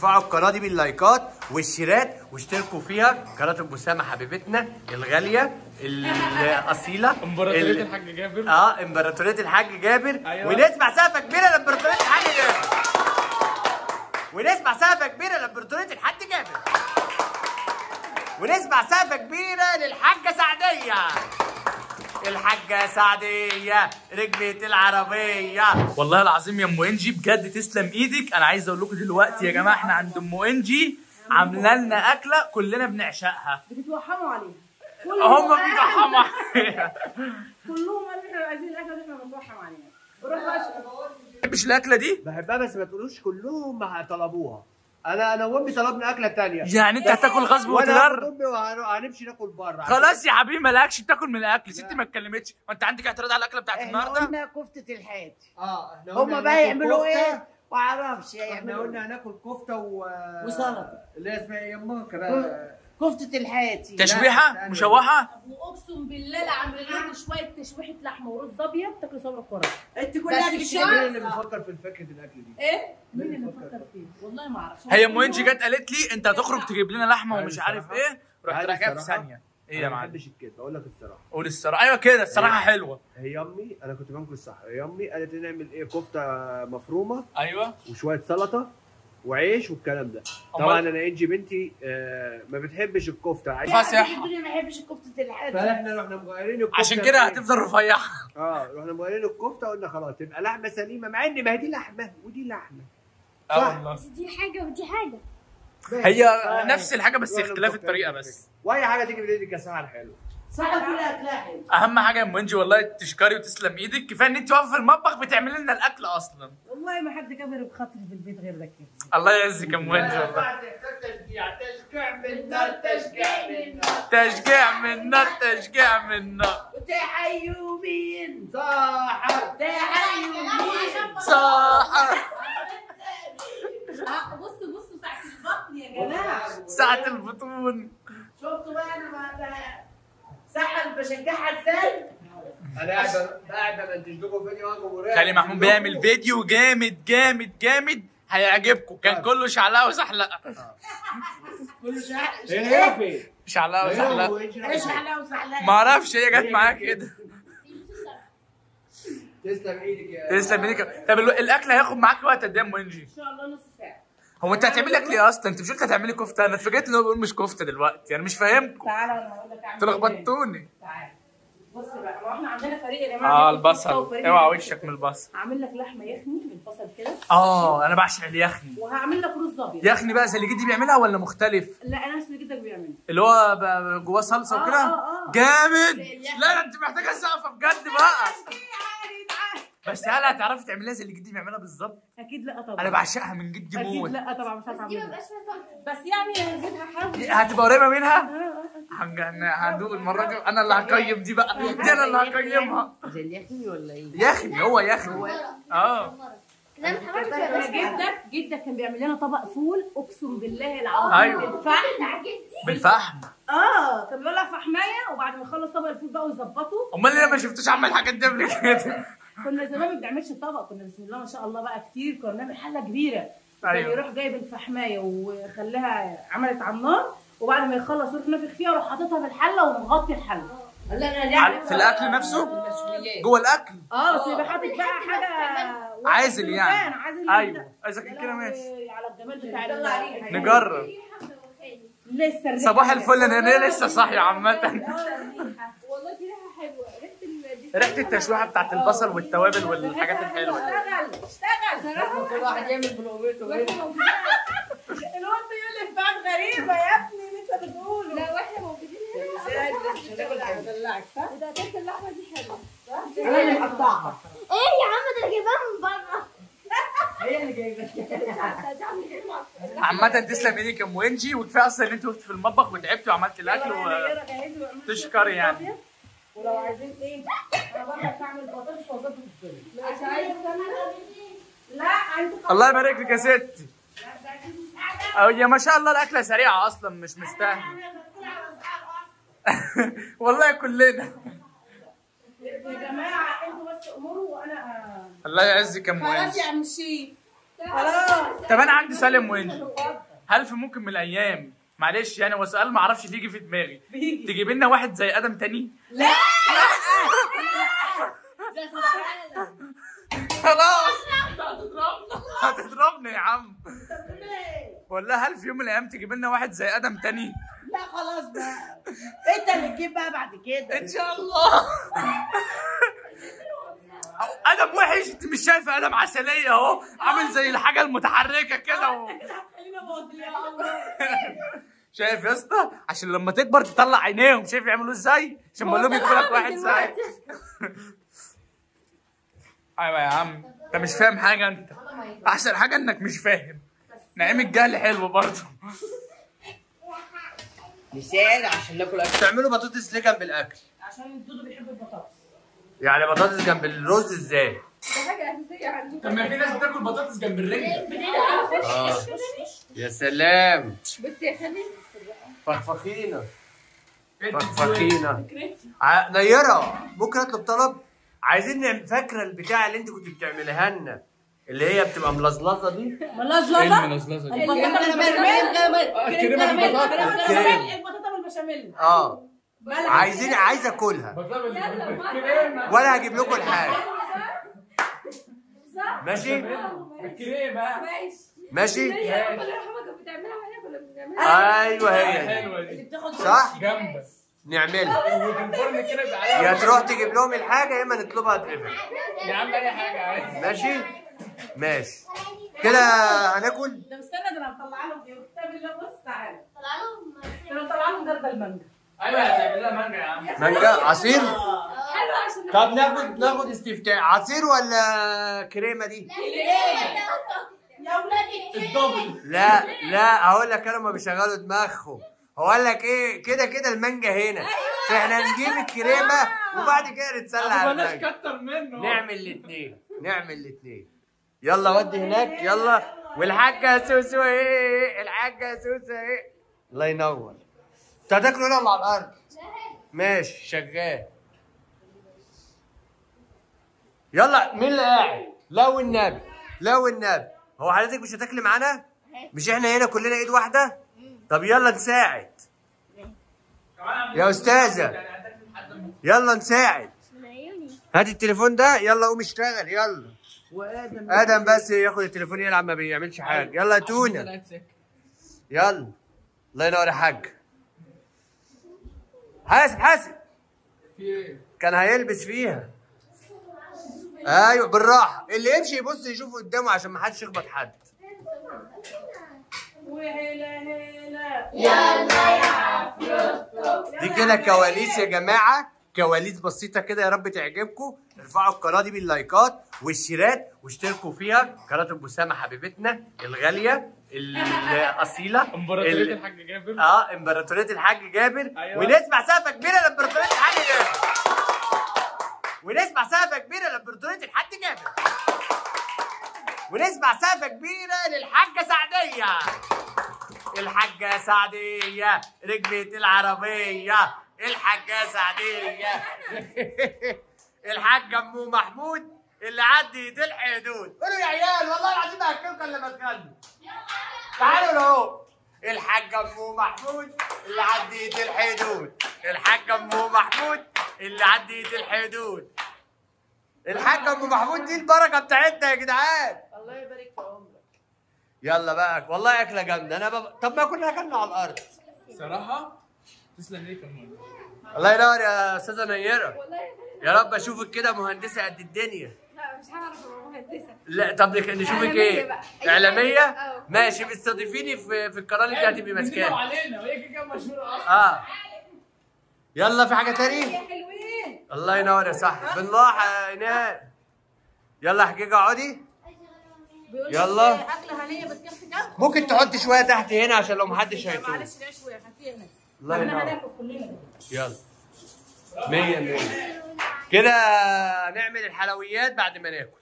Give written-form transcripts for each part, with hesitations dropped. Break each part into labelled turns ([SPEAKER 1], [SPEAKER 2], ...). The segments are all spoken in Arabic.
[SPEAKER 1] ترفعوا القناه دي باللايكات والشيرات واشتركوا فيها قناه ام اسامه حبيبتنا الغاليه الاصيله
[SPEAKER 2] امبراطوريه الحاج جابر.
[SPEAKER 1] امبراطوريه الحاج جابر.
[SPEAKER 2] أيوة.
[SPEAKER 1] ونسمع سقفه كبيره لامبراطوريه الحاج جابر. ونسمع سقفه كبيره لامبراطوريه الحاج جابر. ونسمع سقفه كبيره للحاجه سعديه. الحاجة سعدية ركبت العربية.
[SPEAKER 2] والله العظيم يا ام انجي بجد تسلم ايدك. انا عايز اقول لكم دلوقتي يا جماعه احنا عند ام انجي عامله لنا اكله كلنا بنعشقها.
[SPEAKER 3] بتتوحموا عليها.
[SPEAKER 2] هم بيتوحموا عليها.
[SPEAKER 3] كلهم قالوا احنا عايزين الاكله دي احنا بنتوحم عليها. روح بقى.
[SPEAKER 2] ما بتحبش الاكله دي؟
[SPEAKER 1] بحبها بس ما تقولوش كلهم طلبوها. انا وامي طلبنا اكله ثانيه.
[SPEAKER 2] يعني انت هتاكل غصب وتضر؟
[SPEAKER 1] امي وهنمشي ناكل بره.
[SPEAKER 2] خلاص يا حبيبي مالكش تاكل من الاكل. ستي ما اتكلمتش. وانت عندك اعتراض على الاكله بتاعت النهارده؟
[SPEAKER 3] احنا قلنا كفته الحاتي.
[SPEAKER 1] احنا
[SPEAKER 3] هم بقى يعملوا ايه؟ ما اعرفش
[SPEAKER 1] احنا
[SPEAKER 3] يعملوا.
[SPEAKER 1] قلنا هناكل كفته
[SPEAKER 3] وسلطه.
[SPEAKER 1] اللي هي اسمها ايه يما كمان؟
[SPEAKER 3] كفته الحاتي.
[SPEAKER 2] تشويحه مشوحه.
[SPEAKER 4] واقسم بالله لا عاملين لكم شويه تشويحه لحمه ورز ابيض تاكلوا صبر كرة.
[SPEAKER 3] انت كلها
[SPEAKER 4] بس
[SPEAKER 1] مين اللي بيفكر في فكره الاكل دي؟
[SPEAKER 4] ايه؟ مين اللي بفكر فيه؟ والله ما اعرفش.
[SPEAKER 2] هي ام انجي جت قالت لي انت هتخرج تجيب لنا لحمه ومش عارف ايه. رحت رايحه في ثانيه. ايه يا
[SPEAKER 1] ما
[SPEAKER 2] معلم؟
[SPEAKER 1] بحبش الكذب اقول لك الصراحه.
[SPEAKER 2] قول الصراحه. ايوه كده الصراحه حلوه.
[SPEAKER 1] هي امي انا كنت بنكل الصح. هي امي قالت لي نعمل ايه كفته مفرومه
[SPEAKER 2] ايوه
[SPEAKER 1] وشويه سلطه وعيش والكلام ده. طبعا انا انجي بنتي ما بتحبش الكفته.
[SPEAKER 2] فاسح.
[SPEAKER 3] ما بحبش كفته الحاتي.
[SPEAKER 1] فاحنا رحنا مغيرين الكفته.
[SPEAKER 2] عشان كده هتفضل رفيعه.
[SPEAKER 1] رحنا مغيرين الكفته قلنا خلاص تبقى لحمه سليمه مع ان ما هي دي لحمه ودي لحمه.
[SPEAKER 2] والله
[SPEAKER 4] دي حاجه ودي حاجه.
[SPEAKER 2] هي نفس الحاجه بس اختلاف الطريقه بس.
[SPEAKER 1] واي حاجه تيجي من ايدك يا سهل حلو.
[SPEAKER 3] صح كلها اكلها حلو.
[SPEAKER 2] اهم حاجه يا ام انجي والله تشكري وتسلم ايدك. كفايه ان انت واقفه في المطبخ بتعملي لنا الاكل اصلا.
[SPEAKER 3] والله ما حد كبر بخاطري في البيت غير ده كده.
[SPEAKER 2] الله يعزك يا ام انجي والله.
[SPEAKER 1] تشجيع من نار تشجيع من نار
[SPEAKER 2] تشجيع من نار تشجيع من نار.
[SPEAKER 3] وتحيوا مين؟
[SPEAKER 1] صاحب
[SPEAKER 3] تحيوا مين؟
[SPEAKER 2] صح.
[SPEAKER 4] بصوا ساعه البطن يا جماعه.
[SPEAKER 2] ساعة البطون.
[SPEAKER 3] شفتوا بقى انا ساعة بشجعها ازاي؟
[SPEAKER 1] انا قاعد بمنتج لكم فيديو
[SPEAKER 2] خالي محمود بيعمل فيديو جامد جامد جامد هيعجبكم. كان كله شعلقه وزحلقه.
[SPEAKER 3] كل شهر
[SPEAKER 1] هي فين؟
[SPEAKER 2] شعلقه وزحلقه.
[SPEAKER 3] ايش حلاوه وزحلقه؟
[SPEAKER 2] ما اعرفش هي جت معايا كده.
[SPEAKER 1] تسلم ايدك يا
[SPEAKER 2] تسلم ايدك. طب الاكل هياخد معاك وقت قد ايه يا ام انجي؟
[SPEAKER 3] ان شاء الله نص ساعة.
[SPEAKER 2] هو انت هتعملي اكل ايه اصلا؟ انت مش قلت هتعملي كفته؟ انا اتفاجئت ان هو بيقول مش كفته دلوقتي. انا مش فاهمكم.
[SPEAKER 3] تعالى وانا هقول لك اعمل
[SPEAKER 2] انتوا لخبطتوني.
[SPEAKER 3] تعالى بص بقى ما احنا عندنا فريق يا جماعه.
[SPEAKER 2] البصل اوعى وشك من البصل.
[SPEAKER 3] هعمل لك لحمه يخني بالبصل كده.
[SPEAKER 2] انا بعشق اليخني.
[SPEAKER 3] وهعمل لك رز ابيض.
[SPEAKER 2] يخني بقى زي اللي جدي بيعملها ولا مختلف؟
[SPEAKER 3] لا انا نفس اللي جدك بيعمله.
[SPEAKER 2] اللي هو جواه صلصه وكده.
[SPEAKER 3] جامد.
[SPEAKER 2] لا انت محتاجه سقفه بجد بقى. بس هل هتعرفي تعمليها زي اللي جدي بيعملها بالظبط؟
[SPEAKER 3] اكيد لا طبعا.
[SPEAKER 2] انا بعشقها من جدي موت.
[SPEAKER 3] اكيد لا طبعا مش عارفه
[SPEAKER 4] دي ما
[SPEAKER 3] اعملها.
[SPEAKER 4] بقاش فيها
[SPEAKER 3] بس يعني هزيدها حاول.
[SPEAKER 2] هتبقى قريبه منها؟ هندوق المره دي. انا اللي هقيم دي بقى. دي انا اللي هقيمها.
[SPEAKER 3] زي اليخني ولا ايه؟
[SPEAKER 2] يخني هو يخني.
[SPEAKER 3] جدك كان بيعمل لنا طبق فول اقسم بالله العظيم.
[SPEAKER 2] ايوه
[SPEAKER 3] بالفحم.
[SPEAKER 2] بالفحم.
[SPEAKER 3] كان بيولع فحمايه وبعد ما يخلص طبق الفول بقى ويظبطه.
[SPEAKER 2] امال ليه ما شفتوش عمل الحاجات دي قبل كده؟
[SPEAKER 3] كنا زمان ما بنعملش طبق. كنا بسم الله ما شاء الله بقى كتير. كنا بنعمل حله كبيره.
[SPEAKER 2] أيوة.
[SPEAKER 3] كان يروح جايب الفحمايه وخلاها عملت على النار وبعد ما يخلص يروح نافخ فيها ويروح حاططها في الحله ومغطي الحله.
[SPEAKER 2] في الاكل نفسه؟ جوه الاكل؟
[SPEAKER 3] بس يبقى حاطط بقى حاجه
[SPEAKER 2] عازل يعني.
[SPEAKER 3] عازل
[SPEAKER 2] ايوه اذا كان كده ماشي.
[SPEAKER 3] على الجمال بتاع
[SPEAKER 2] نجرب.
[SPEAKER 3] لسه
[SPEAKER 2] صباح الفل. انا لسه صاحيه عامه.
[SPEAKER 4] والله دي ريحه حلوه.
[SPEAKER 2] ريحه التشويحه بتاعت البصل والتوابل والحاجات الحلوه دي.
[SPEAKER 3] اشتغل كل واحد يعمل بلومته. الواد يقول لي فات غريبه يا ابني اللي انت بتقوله.
[SPEAKER 4] لا واحنا موجودين هنا. ده اكلت اللحمه دي حلوه.
[SPEAKER 3] انا اللي مقطعها.
[SPEAKER 4] ايه يا عم ده انا جايباها من بره.
[SPEAKER 3] هي اللي جايباها.
[SPEAKER 2] عامة تسلم ايدك يا ام انجي. وكفايه اصلا ان انت وقفتي في المطبخ وتعبتي وعملتي الاكل وتشكري يعني.
[SPEAKER 3] ولو عايزين ايه انا بقى هعمل بطاطس وبطاطس بالفلفل. مش عايز لا انتوا
[SPEAKER 2] الله يبارك لك يا ستي. يا ما شاء الله الاكله سريعه اصلا مش مستاهله. والله كلنا.
[SPEAKER 3] يا جماعه انتوا بس اموروا وانا
[SPEAKER 2] الله يعزك يا ام
[SPEAKER 4] خلاص
[SPEAKER 2] انجي.
[SPEAKER 4] يا عم الشيف.
[SPEAKER 3] خلاص.
[SPEAKER 2] طب انا عندي سؤال يا ام انجي. هل في ممكن من الايام، معلش يعني هو سؤال ما اعرفش ليه يجي في دماغي، تجيب لنا واحد زي ادم تاني؟
[SPEAKER 3] لا
[SPEAKER 2] خلاص هتضربنا يا عم. والله هل في يوم من الايام تجيب لنا واحد زي ادم تاني؟
[SPEAKER 3] لا خلاص بقى، انت اللي تجيب بقى بعد كده
[SPEAKER 2] ان شاء الله. ادم وحش، انت مش شايفه ادم عسليه اهو، عامل زي الحاجه المتحركه كده
[SPEAKER 3] خلينا باظ يا الله.
[SPEAKER 2] شايف يا اسطى؟ عشان لما تكبر تطلع عينيهم، شايف يعملوا ازاي؟ عشان بقول لهم يجيبوا لك واحد زي. ايوه يا عم، انت مش فاهم حاجه انت. احسن حاجه انك مش فاهم. نعيم الجهل حلو برضه.
[SPEAKER 3] مثال عشان ناكل اكل.
[SPEAKER 1] تعملوا بطاطس ليه جنب الاكل؟
[SPEAKER 3] عشان الدودو بيحب البطاطس.
[SPEAKER 1] يعني بطاطس جنب الرز ازاي؟
[SPEAKER 3] ده حاجه اساسيه عندي.
[SPEAKER 2] طب ما في ناس بتاكل بطاطس جنب الرنجه.
[SPEAKER 1] يا سلام،
[SPEAKER 3] بس يا خالد
[SPEAKER 1] فخفخينه فخفخينه. نيره، ممكن اطلب طلب؟ عايزين نعمل، فاكره البتاعه اللي انت كنت بتعملها لنا اللي هي بتبقى ملزلزه دي؟
[SPEAKER 3] ملزلزه؟
[SPEAKER 2] الملزلزه دي؟
[SPEAKER 3] البطاطا بالبشاميل. البطاطا بالبشاميل.
[SPEAKER 1] عايز اكلها وانا هجيب لكم الحاجه. ماشي؟
[SPEAKER 2] بالكريمه.
[SPEAKER 1] ماشي؟
[SPEAKER 3] بتعملها
[SPEAKER 1] ايوه هي
[SPEAKER 2] حلوه دي
[SPEAKER 1] صح؟
[SPEAKER 2] جامده.
[SPEAKER 1] نعملها.
[SPEAKER 2] وفي الفرن كده يبقى عليها.
[SPEAKER 1] يا تروح تجيب لهم الحاجه يا اما نطلبها تريفل.
[SPEAKER 2] يا عم اي حاجه عادي.
[SPEAKER 1] ماشي؟ ماشي كده هناكل.
[SPEAKER 3] ده استنى، ده انا مطلعه لهم ايه؟ كتاب الله. بص تعالى انا مطلعه لهم جردل المانجا.
[SPEAKER 2] ايوه هتعمل لها مانجا يا عم.
[SPEAKER 1] مانجا عصير؟
[SPEAKER 3] حلو عشان
[SPEAKER 1] طب ناخد استفتاء، عصير ولا كريمه دي؟
[SPEAKER 3] يا ولادي
[SPEAKER 2] الدبل.
[SPEAKER 1] لا هقول لك انا، ما بيشغلوا دماغهم. هو قال لك ايه، كده المانجا هنا، فاحنا نجيب الكريمه وبعد كده نتسلى على
[SPEAKER 2] بلاش
[SPEAKER 1] المانجا.
[SPEAKER 2] كتر منه.
[SPEAKER 1] نعمل الاثنين. يلا ودي هناك يلا. والحاجه سوسو ايه، الحاجه سوسو ايه. الله ينور. انت هتاكلوا هنا ولا على الارض؟ ماشي شغال. يلا مين اللي قاعد؟ لا والنبي هو حضرتك مش هتاكلي معانا؟ مش احنا هنا كلنا ايد واحده؟ طب يلا نساعد يا استاذه، يلا نساعد. هاتي التليفون ده، يلا قوم اشتغل يلا. ادم بس ياخد التليفون يلعب، ما بيعملش حاجه. يلا يا تونه يلا. الله ينور يا حاج. حاسب
[SPEAKER 2] في ايه؟
[SPEAKER 1] كان هيلبس فيها. ايوه بالراحه، اللي يمشي يبص يشوف قدامه عشان ما حدش يخبط حد.
[SPEAKER 3] وهلا
[SPEAKER 4] يلا يا عفروتو.
[SPEAKER 1] دي كده كواليس يا جماعه، كواليس بسيطه كده، يا رب تعجبكم. ارفعوا القناه دي باللايكات والشيرات واشتركوا فيها، قناه ام اسامه حبيبتنا الغاليه الاصيله.
[SPEAKER 2] امبراطوريه الحاج جابر.
[SPEAKER 1] امبراطوريه الحاج جابر.
[SPEAKER 2] أيوة.
[SPEAKER 1] ونسمع سقفه كبيره لامبراطوريه الحاج جابر. ونسمع سقفه كبيره لامبراطوريه الحاج جابر. ونسمع سقفه كبيره للحاجه سعديه. الحاجه سعديه ركبت العربيه. الحاجه سعديه. الحاج ام محمود اللي عدت الحدود. قولوا يا عيال والله العظيم هاكلكم لما تغنوا. تعالوا اهو. الحاجه ام محمود اللي عدت الحدود. الحاجه ام محمود اللي عدت الحدود. الحاجه ام محمود دي البركه بتاعتنا يا جدعان.
[SPEAKER 3] الله يبارك في عمرك.
[SPEAKER 1] يلا بقى والله اكله جامده. طب ما كنا اكلنا على الارض.
[SPEAKER 2] صراحه تسلم ليك يا ماما.
[SPEAKER 1] الله ينور يا استاذه نيره. يا رب اشوفك كده مهندسه قد الدنيا.
[SPEAKER 4] لا مش هعرف ابقى مهندسه.
[SPEAKER 1] لا طب نشوفك
[SPEAKER 4] إعلامية
[SPEAKER 1] ايه؟
[SPEAKER 4] بقى.
[SPEAKER 1] اعلاميه؟ ماشي، بتستضيفيني في القناه اللي انت هتبقي ماسكاها.
[SPEAKER 2] علينا وهي كده مشهوره اصلا.
[SPEAKER 1] يلا في حاجه تاني؟
[SPEAKER 3] يا حلوين.
[SPEAKER 1] الله ينور يا صاحبي. بالراحه يا ايناس. يلا حقيقه اقعدي. يلا.
[SPEAKER 3] اكله هنيه بتكفي كام؟
[SPEAKER 1] ممكن تحط شويه تحت هنا عشان لو محدش هيتوه.
[SPEAKER 3] معلش لا شويه هاتيه هنا.
[SPEAKER 1] الله
[SPEAKER 3] احنا
[SPEAKER 1] ينور.
[SPEAKER 3] هناكل كلنا.
[SPEAKER 1] يلا 100 كده. نعمل الحلويات بعد ما ناكل.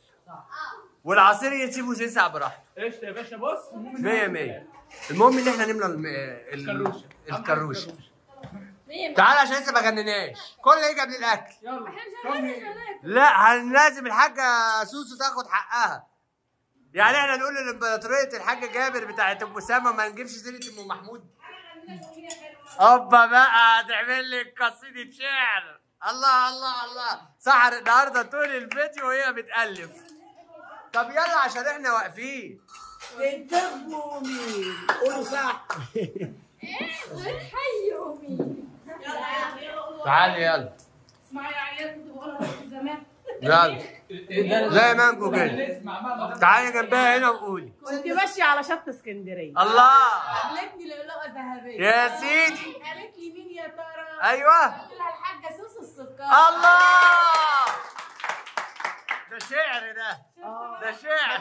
[SPEAKER 1] والعصير يسيبه يسع براحته.
[SPEAKER 2] قشطه يا باشا. بص
[SPEAKER 1] 100. المهم ان احنا نملى الكروشه. تعالى عشان لسه ما غنيناش. كل يجي قبل الاكل.
[SPEAKER 2] يلا.
[SPEAKER 4] احنا مش هنعمل.
[SPEAKER 1] لا لازم الحاجه سوسو تاخد حقها. يعني احنا نقول الامبراطوريه الحاج جابر بتاعت ام اسامه ما نجيبش سيره ام محمود؟ اوبا بقى هتعمل لي قصيده شعر. الله الله الله، سحر النهارده طول الفيديو وهي بتألف. طب يلا عشان احنا واقفين.
[SPEAKER 4] انتخبوا مين؟ قولوا صح.
[SPEAKER 3] حيوا مين؟
[SPEAKER 1] تعالي يلا.
[SPEAKER 3] اسمعي يا عيال كنت بقولها زمان.
[SPEAKER 1] يلا زي مانجو كده. تعالي جنبها هنا وقولي.
[SPEAKER 3] كنت ماشيه على شط اسكندريه.
[SPEAKER 1] الله.
[SPEAKER 3] قابلتني لؤلؤه ذهبيه.
[SPEAKER 1] يا سيدي.
[SPEAKER 3] قالت لي مين يا ترى؟
[SPEAKER 1] ايوه.
[SPEAKER 3] قلت لها الحاجه سوسو السكر.
[SPEAKER 1] الله. ده شعر ده. ده شعر.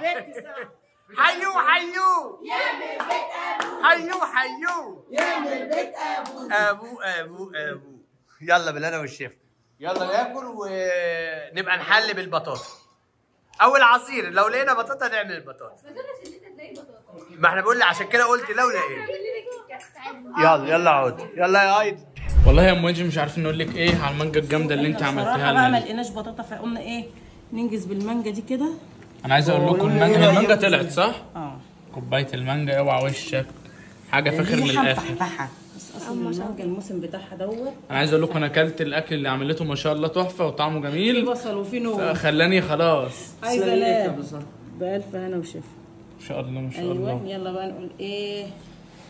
[SPEAKER 1] حيو حيو.
[SPEAKER 3] يا من بيت ابو.
[SPEAKER 1] حيو حيو.
[SPEAKER 3] يا من بيت ابو.
[SPEAKER 1] ابو. يلا بالهنا والشفا. يلا ناكل ونبقى نحل بالبطاطا او العصير. لو لقينا بطاطا نعمل البطاطا. ما احنا بقول عشان كده قلت لو لقينا. يلا عود. يلا يا ايد.
[SPEAKER 2] والله يا ام انجي مش عارفين نقول لك ايه على المانجا الجامده اللي انت عملتها
[SPEAKER 3] بقى ما
[SPEAKER 2] لنا.
[SPEAKER 3] لقيناش بطاطا فقلنا ايه ننجز بالمانجا دي كده.
[SPEAKER 2] انا عايز اقول لكم المانجا طلعت صح؟
[SPEAKER 3] اه
[SPEAKER 2] كوبايه المانجا اوعى وشك حاجه فاخر من الاخر.
[SPEAKER 3] بس اصلا المانجا الموسم بتاعها دوت.
[SPEAKER 2] انا عايز اقول لكم انا اكلت الاكل اللي عملته ما شاء الله تحفه وطعمه
[SPEAKER 3] في
[SPEAKER 2] جميل
[SPEAKER 3] بصل وفي نور.
[SPEAKER 2] خلاني خلاص.
[SPEAKER 3] عايزه لا بألف هنا وشفا.
[SPEAKER 2] ما شاء الله ما شاء
[SPEAKER 3] ايوه
[SPEAKER 2] الله.
[SPEAKER 3] يلا بقى نقول ايه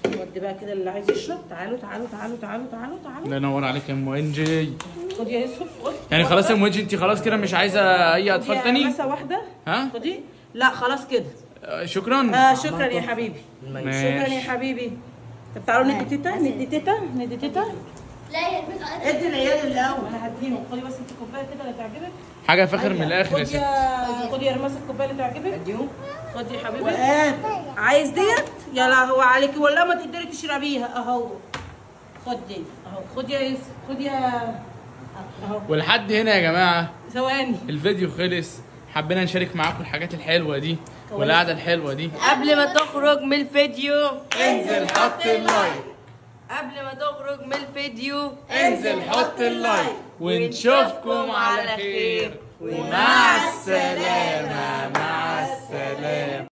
[SPEAKER 3] ودي بقى كده اللي عايز يشرب. تعالوا تعالوا تعالوا تعالوا تعالوا تعالوا.
[SPEAKER 2] الله ينور عليك يا ام انجي.
[SPEAKER 3] خد يا يوسف خد.
[SPEAKER 2] يعني خلاص يا ام انجي انت خلاص كده مش عايزه اي اطفال تاني؟
[SPEAKER 3] مسه واحده.
[SPEAKER 2] ها؟
[SPEAKER 3] خدي. لا خلاص كده.
[SPEAKER 2] شكرا.
[SPEAKER 3] شكرا يا حبيبي.
[SPEAKER 2] ماشي.
[SPEAKER 3] شكرا يا حبيبي. طب تعالوا ندي تيتا ندي تيتا ندي تيتا.
[SPEAKER 5] لا يا بنت
[SPEAKER 3] ادي العيال الاول. انا هديهم. خدي بس انت كوبايه كده اللي تعجبك.
[SPEAKER 2] حاجه فاخر من الاخر يا
[SPEAKER 3] خد
[SPEAKER 2] ست.
[SPEAKER 3] يا خد يا رماس الكوبايه اللي تعجبك. اديهم. خد يا حبيبي. عايز ديت؟ يا لهوي عليكي ولا ما تقدري تشربيها اهو. خد دي اهو. خد يا يوسف. خد يا اهو.
[SPEAKER 2] ولحد هنا يا جماعه
[SPEAKER 3] ثواني.
[SPEAKER 2] الفيديو خلص. حبينا نشارك معاكم الحاجات الحلوه دي والقعده الحلوه دي.
[SPEAKER 5] قبل ما تخرج من الفيديو
[SPEAKER 2] انزل حط اللايك.
[SPEAKER 5] قبل ما تخرج من الفيديو
[SPEAKER 2] انزل حط اللايك ونشوفكم على خير ومع السلامه. مع السلامه.